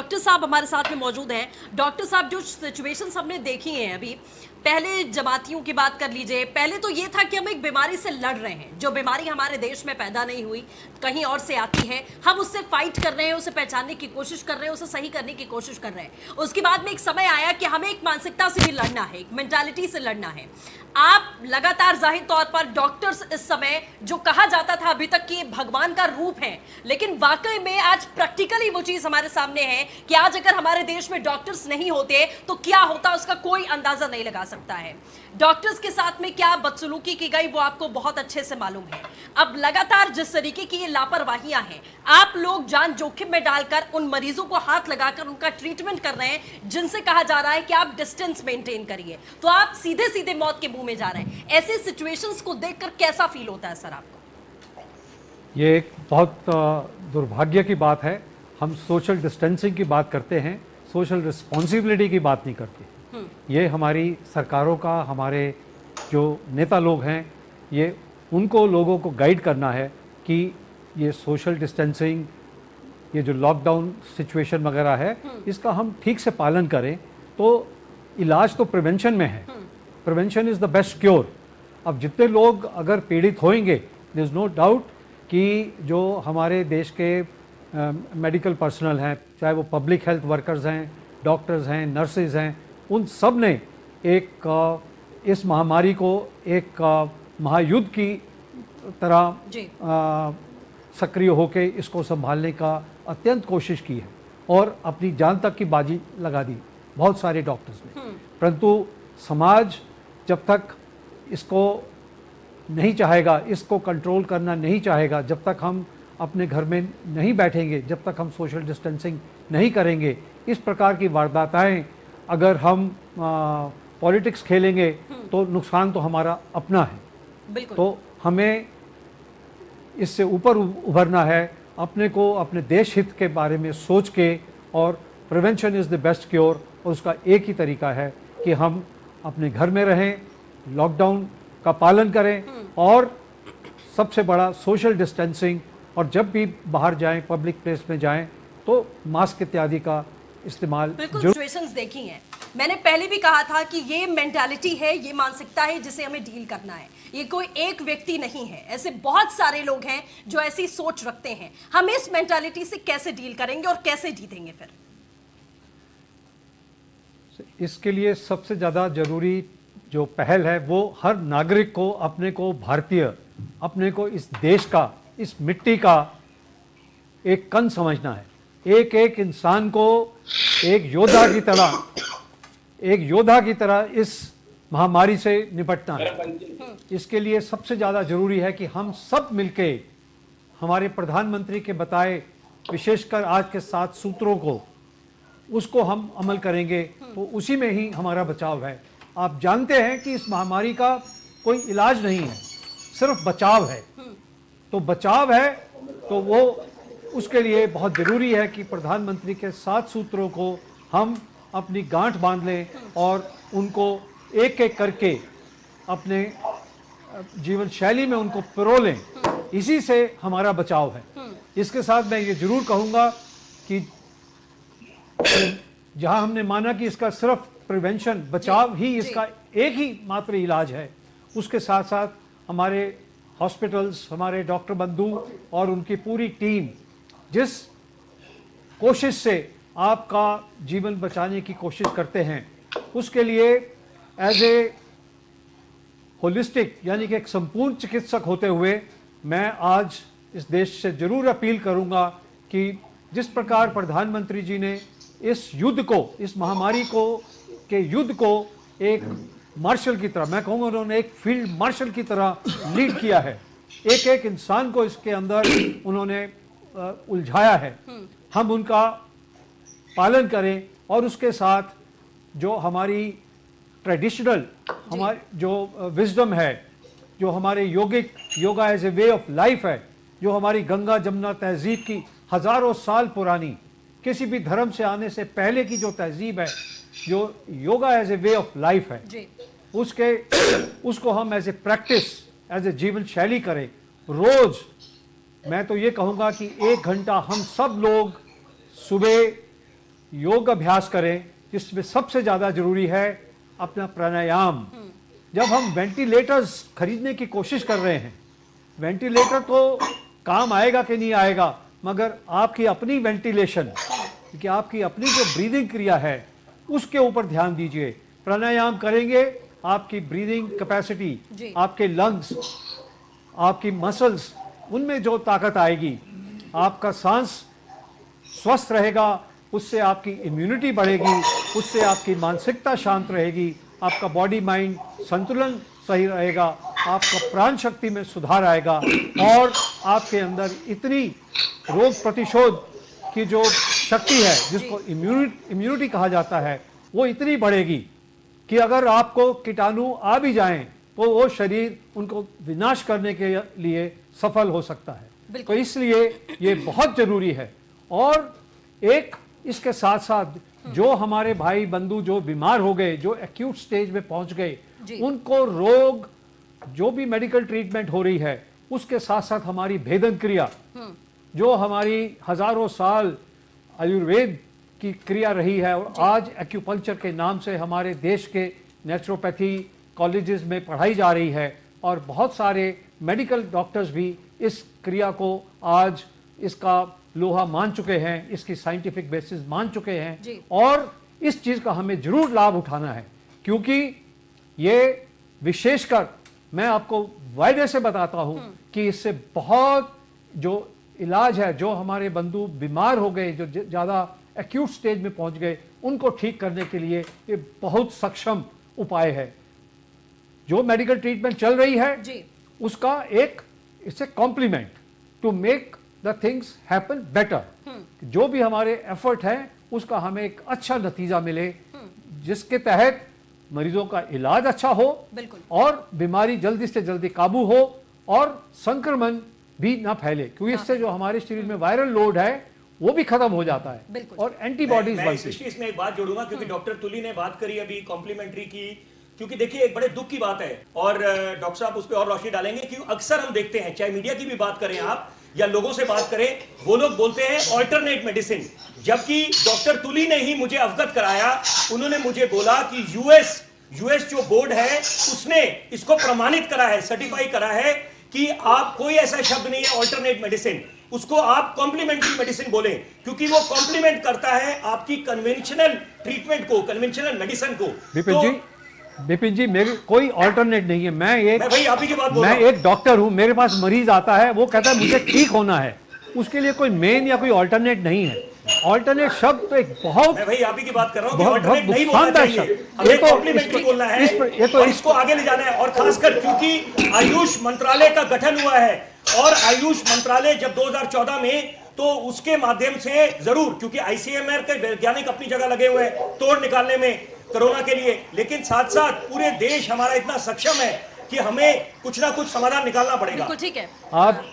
Doctor साहब हमारे साथ में मौजूद हैं। डॉक्टर साहब, जो सिचुएशंस हमने देखी हैं अभी, पहले जमातियों की बात कर लीजिए। पहले तो ये था कि हम एक बीमारी से लड़ रहे हैं, जो बीमारी हमारे देश में पैदा नहीं हुई, कहीं और से आती है, हम उससे फाइट कर रहे हैं, उसे पहचानने की कोशिश कर रहे हैं, उसे सही करने की कोशिश कर रहे हैं। उसके बाद में एक समय आया कि हमें एक मानसिकता से भी लड़ना है, एक मेंटालिटी से लड़ना है। आप लगातार जाहिर तौर पर डॉक्टर्स इस समय, जो कहा जाता था अभी तक कि भगवान का रूप है, लेकिन वाकई में आज प्रैक्टिकली वो चीज हमारे सामने है कि आज अगर हमारे देश में डॉक्टर्स नहीं होते तो क्या होता, उसका कोई अंदाजा नहीं लगा सकता है। डॉक्टर्स के साथ में क्या बदसलूकी की गई वो आपको बहुत अच्छे से मालूम है। अब लगातार जिस तरीके की ये लापरवाहियां हैं, आप लोग जान जोखिम में डालकर उन मरीजों को हाथ लगाकर उनका ट्रीटमेंट कर रहे हैं, जिनसे कहा जा रहा है कि आप डिस्टेंस मेंटेन करिए, तो आप सीधे सीधे मौत के मुंह में जा रहे हैं। ऐसे सिचुएशंस को देखकर कैसा फील होता है सर आपको? ये एक बहुत दुर्भाग्य की बात है। हम सोशल डिस्टेंसिंग की बात करते हैं, सोशल रिस्पॉन्सिबिलिटी की बात नहीं करते। ये हमारी सरकारों का, हमारे जो नेता लोग हैं, ये उनको लोगों को गाइड करना है कि ये सोशल डिस्टेंसिंग, ये जो लॉकडाउन सिचुएशन वगैरह है, इसका हम ठीक से पालन करें तो इलाज तो प्रिवेंशन में है। Prevention is the best cure. अब जितने लोग अगर पीड़ित होंगे, देयर इज़ नो डाउट कि जो हमारे देश के मेडिकल पर्सनल हैं, चाहे वो पब्लिक हेल्थ वर्कर्स हैं, डॉक्टर्स हैं, नर्सेज हैं, उन सब ने एक इस महामारी को एक महायुद्ध की तरह सक्रिय होकर इसको संभालने का अत्यंत कोशिश की है और अपनी जान तक की बाजी लगा दी बहुत सारे डॉक्टर्स ने। परंतु समाज जब तक इसको नहीं चाहेगा, इसको कंट्रोल करना नहीं चाहेगा, जब तक हम अपने घर में नहीं बैठेंगे, जब तक हम सोशल डिस्टेंसिंग नहीं करेंगे, इस प्रकार की वारदातें अगर हम पॉलिटिक्स खेलेंगे तो नुकसान तो हमारा अपना है। तो हमें इससे ऊपर उभरना है, अपने को अपने देश हित के बारे में सोच के, और prevention is the best cure. और उसका एक ही तरीका है कि हम अपने घर में रहें, लॉकडाउन का पालन करें और सबसे बड़ा सोशल डिस्टेंसिंग, और जब भी बाहर जाएं, पब्लिक प्लेस में जाएं, तो मास्क इत्यादि का इस्तेमाल। बिल्कुल सिचुएशंस देखी हैं। मैंने पहले भी कहा था कि ये मेंटालिटी है, ये मानसिकता है जिसे हमें डील करना है। ये कोई एक व्यक्ति नहीं है, ऐसे बहुत सारे लोग हैं जो ऐसी सोच रखते हैं। हम इस मेंटालिटी से कैसे डील करेंगे और कैसे जीतेंगे फिर? इसके लिए सबसे ज़्यादा ज़रूरी जो पहल है वो हर नागरिक को अपने को भारतीय, अपने को इस देश का, इस मिट्टी का एक कण समझना है। एक एक इंसान को एक योद्धा की तरह इस महामारी से निपटना है। इसके लिए सबसे ज़्यादा ज़रूरी है कि हम सब मिलके हमारे प्रधानमंत्री के बताए, विशेषकर आज के 7 सूत्रों को, उसको हम अमल करेंगे तो उसी में ही हमारा बचाव है। आप जानते हैं कि इस महामारी का कोई इलाज नहीं है, सिर्फ बचाव है। तो बचाव है तो वो उसके लिए बहुत ज़रूरी है कि प्रधानमंत्री के 7 सूत्रों को हम अपनी गांठ बांध लें और उनको एक एक करके अपने जीवन शैली में उनको पिरो लें। इसी से हमारा बचाव है। इसके साथ मैं ये ज़रूर कहूँगा कि जहाँ हमने माना कि इसका सिर्फ प्रिवेंशन, बचाव ही इसका एक ही मात्र इलाज है, उसके साथ साथ हमारे हॉस्पिटल्स, हमारे डॉक्टर बंधु और उनकी पूरी टीम जिस कोशिश से आपका जीवन बचाने की कोशिश करते हैं, उसके लिए एज ए होलिस्टिक, यानी कि एक संपूर्ण चिकित्सक होते हुए, मैं आज इस देश से जरूर अपील करूंगा कि जिस प्रकार प्रधानमंत्री जी ने इस युद्ध को, इस महामारी को के युद्ध को एक मार्शल की तरह, मैं कहूँगा उन्होंने एक फील्ड मार्शल की तरह लीड किया है, एक एक इंसान को इसके अंदर उन्होंने उलझाया है, हम उनका पालन करें। और उसके साथ जो हमारी ट्रेडिशनल, हमारी जो विजडम है, जो हमारे yoga as a way of life है, जो हमारी गंगा जमुना तहजीब की हजारों साल पुरानी, किसी भी धर्म से आने से पहले की जो तहजीब है, जो yoga as a way of life है, उसको हम as a practice, as a जीवन शैली करें। रोज मैं तो ये कहूँगा कि 1 घंटा हम सब लोग सुबह योग अभ्यास करें, जिसमें सबसे ज्यादा जरूरी है अपना प्राणायाम। जब हम वेंटिलेटर्स खरीदने की कोशिश कर रहे हैं, वेंटिलेटर तो काम आएगा कि नहीं आएगा, मगर आपकी अपनी वेंटिलेशन, कि आपकी अपनी जो ब्रीदिंग क्रिया है उसके ऊपर ध्यान दीजिए। प्राणायाम करेंगे, आपकी ब्रीदिंग कैपेसिटी, आपके लंग्स, आपकी मसल्स, उनमें जो ताकत आएगी, आपका सांस स्वस्थ रहेगा, उससे आपकी इम्यूनिटी बढ़ेगी, उससे आपकी मानसिकता शांत रहेगी, आपका बॉडी माइंड संतुलन सही रहेगा, आपका प्राण शक्ति में सुधार आएगा और आपके अंदर इतनी रोग प्रतिशोध की जो शक्ति है, जिसको इम्यूनिटी कहा जाता है, वो इतनी बढ़ेगी कि अगर आपको कीटाणु आ भी जाएं तो वो शरीर उनको विनाश करने के लिए सफल हो सकता है। तो इसलिए ये बहुत जरूरी है। और एक इसके साथ साथ जो हमारे भाई बंधु जो बीमार हो गए, जो एक्यूट स्टेज में पहुंच गए, उनको रोग जो भी मेडिकल ट्रीटमेंट हो रही है, उसके साथ साथ हमारी भेदन क्रिया, जो हमारी हजारों साल आयुर्वेद की क्रिया रही है और आज एक्यूपंक्चर के नाम से हमारे देश के नेचुरोपैथी कॉलेजेस में पढ़ाई जा रही है और बहुत सारे मेडिकल डॉक्टर्स भी इस क्रिया को आज इसका लोहा मान चुके हैं, इसकी साइंटिफिक बेसिस मान चुके हैं और इस चीज का हमें जरूर लाभ उठाना है, क्योंकि ये विशेषकर मैं आपको वायदे से बताता हूं कि इससे बहुत जो इलाज है, जो हमारे बंधु बीमार हो गए, जो ज्यादा एक्यूट स्टेज में पहुंच गए, उनको ठीक करने के लिए ये बहुत सक्षम उपाय है। जो मेडिकल ट्रीटमेंट चल रही है उसका एक it's a compliment to make the things happen better. जो भी हमारे एफर्ट है उसका हमें एक अच्छा नतीजा मिले, जिसके तहत मरीजों का इलाज अच्छा हो और बीमारी जल्दी से जल्दी काबू हो और संक्रमण भी ना फैले, क्योंकि इससे जो हमारे शरीर में वायरल लोड है वो भी खत्म हो जाता है और एंटीबॉडीज बनती है। इसमें एक बात जोड़ूंगा, क्योंकि डॉक्टर तुली ने बात करी अभी कॉम्प्लीमेंट्री की, क्योंकि देखिए एक बड़े दुख की बात है और डॉक्टर साहब उस पर और रोशनी डालेंगे, क्योंकि अक्सर हम देखते हैं, चाहे मीडिया की भी बात करें आप या लोगों से बात करें, वो लोग बोलते हैं ऑल्टरनेट मेडिसिन, जबकि डॉक्टर तुली ने ही मुझे अवगत कराया। उन्होंने मुझे बोला कि यूएस जो बोर्ड है उसने इसको प्रमाणित करा है, सर्टिफाई करा है कि आप कोई ऐसा शब्द नहीं है ऑल्टरनेट मेडिसिन, उसको आप कॉम्प्लीमेंट्री मेडिसिन बोले, क्योंकि वो कॉम्प्लीमेंट करता है आपकी कन्वेंशनल ट्रीटमेंट को, कन्वेंशनल मेडिसिन को। विपिन जी मेरी कोई ऑल्टरनेट नहीं है। मैं भाई आप ही की बात बोल मैं एक डॉक्टर हूं, मेरे पास मरीज आता है, वो कहता है मुझे ठीक होना है, उसके लिए कोई मेन या कोई ऑल्टरनेट नहीं है। ऑल्टरनेट शब्द तो एक बहुत, मैं भाई आप ही की बात कर रहा हूं, बहुत नुकसानदायक शब्द। ये कॉम्प्लीमेंट्री बोलना है, और इसको आगे ले जाना है, और खासकर क्योंकि आयुष मंत्रालय का गठन हुआ है और आयुष मंत्रालय जब 2014 में, तो उसके माध्यम से जरूर, क्योंकि आईसीएमआर के वैज्ञानिक अपनी जगह लगे हुए हैं तोड़ निकालने में कोरोना के लिए, लेकिन साथ साथ पूरे देश हमारा इतना सक्षम है कि हमें कुछ ना कुछ समाधान निकालना पड़ेगा। ठीक है, आप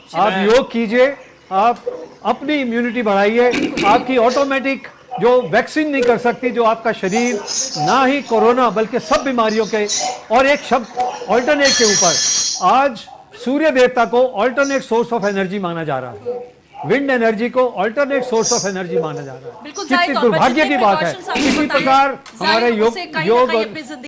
योग कीजिए, आप अपनी इम्यूनिटी बढ़ाइए, आपकी ऑटोमेटिक जो वैक्सीन नहीं कर सकती, जो आपका शरीर ना ही कोरोना बल्कि सब बीमारियों के, और एक शब्द ऑल्टरनेट के ऊपर, आज सूर्य देवता को ऑल्टरनेट सोर्स ऑफ एनर्जी माना जा रहा है, विंड एनर्जी को ऑल्टरनेट सोर्स ऑफ एनर्जी माना जा रहा है। कितनी दुर्भाग्य की बात है। इसी प्रकार हमारे योग